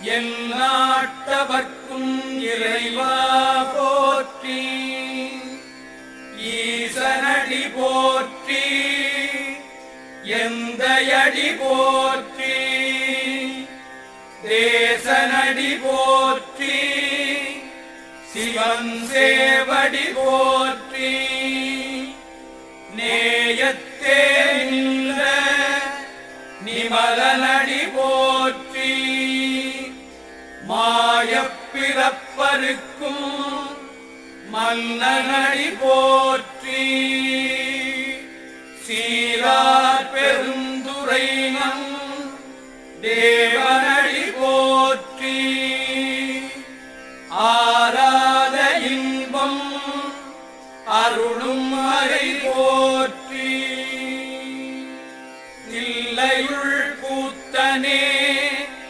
எந்நாட்டவர்க்கும் இறைவா போற்றி. ஈசனடி போற்றி, எந்தையடி போற்றி, தேசனடி போற்றி, சிவன் சேவடி போற்றி. நேயத்தே நின்ற நிமலனடி போற்றி. மாயப்பிறப்பருக்கும் மன்னனடி போற்றி.